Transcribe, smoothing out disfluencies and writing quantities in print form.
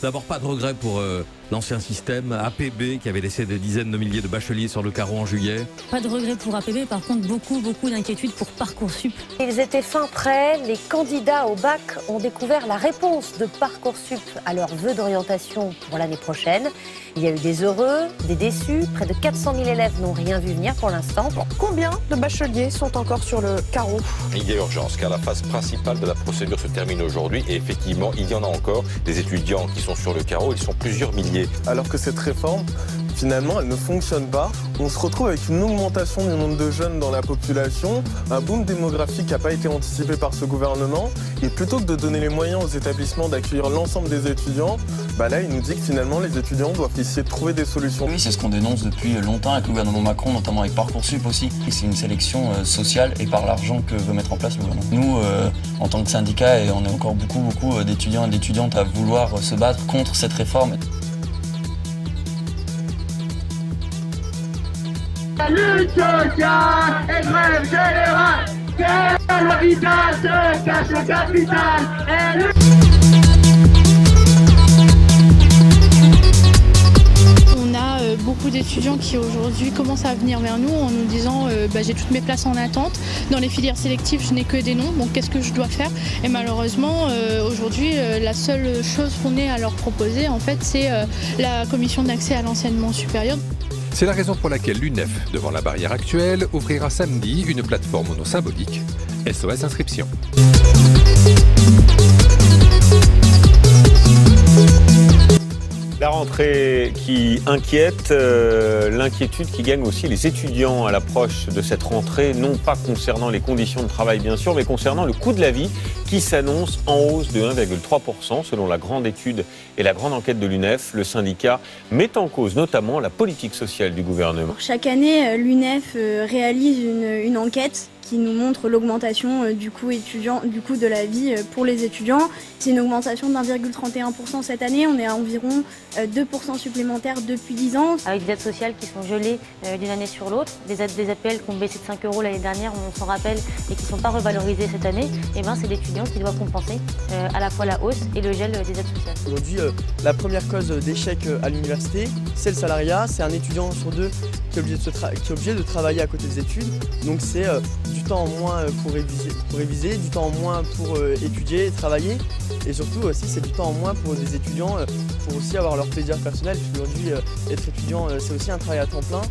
D'abord, pas de regret pour l'ancien système APB qui avait laissé des dizaines de milliers de bacheliers sur le carreau en juillet. Pas de regret pour APB, par contre beaucoup d'inquiétudes pour Parcoursup. Ils étaient fin prêts, les candidats au bac ont découvert la réponse de Parcoursup à leurs vœux d'orientation pour l'année prochaine. Il y a eu des heureux, des déçus, près de 400 000 élèves n'ont rien vu venir pour l'instant. Combien de bacheliers sont encore sur le carreau? Il y a urgence car la phase principale de la procédure se termine aujourd'hui et effectivement il y en a encore des étudiants qui sont sur le carreau, ils sont plusieurs milliers. Alors que cette réforme, finalement, elle ne fonctionne pas. On se retrouve avec une augmentation du nombre de jeunes dans la population, un boom démographique qui n'a pas été anticipé par ce gouvernement. Et plutôt que de donner les moyens aux établissements d'accueillir l'ensemble des étudiants, là, il nous dit que finalement, les étudiants doivent essayer de trouver des solutions. Oui, c'est ce qu'on dénonce depuis longtemps avec le gouvernement Macron, notamment avec Parcoursup aussi. C'est une sélection sociale et par l'argent que veut mettre en place le gouvernement. Nous, en tant que syndicat, et on est encore beaucoup d'étudiants et d'étudiantes à vouloir se battre contre cette réforme. La lutte sociale et grève générale, que l'habitat se cache le capital. On a beaucoup d'étudiants qui aujourd'hui commencent à venir vers nous en nous disant j'ai toutes mes places en attente. Dans les filières sélectives, je n'ai que des noms, donc qu'est-ce que je dois faire? Et malheureusement, aujourd'hui, la seule chose qu'on ait à leur proposer, en fait, c'est la commission d'accès à l'enseignement supérieur. C'est la raison pour laquelle l'UNEF, devant la barrière actuelle, ouvrira samedi une plateforme au nom symbolique, SOS Inscription. La rentrée qui inquiète, l'inquiétude qui gagne aussi les étudiants à l'approche de cette rentrée, non pas concernant les conditions de travail bien sûr, mais concernant le coût de la vie qui s'annonce en hausse de 1,3% selon la grande étude et la grande enquête de l'UNEF. Le syndicat met en cause notamment la politique sociale du gouvernement. Chaque année, l'UNEF réalise une enquête qui nous montre l'augmentation du coût de la vie pour les étudiants. C'est une augmentation de 1,31% cette année. On est à environ 2% supplémentaires depuis 10 ans. Avec des aides sociales qui sont gelées d'une année sur l'autre, des APL qui ont baissé de 5 € l'année dernière, on s'en rappelle, et qui ne sont pas revalorisées cette année, c'est l'étudiant qui doit compenser à la fois la hausse et le gel des aides sociales. Aujourd'hui, la première cause d'échec à l'université, c'est le salariat. C'est un étudiant sur deux qui est obligé de travailler à côté des études. Donc c'est du temps en moins pour réviser, du temps en moins pour étudier et travailler. Et surtout aussi, c'est du temps en moins pour des étudiants pour aussi avoir leur plaisir personnel. Aujourd'hui, être étudiant, c'est aussi un travail à temps plein.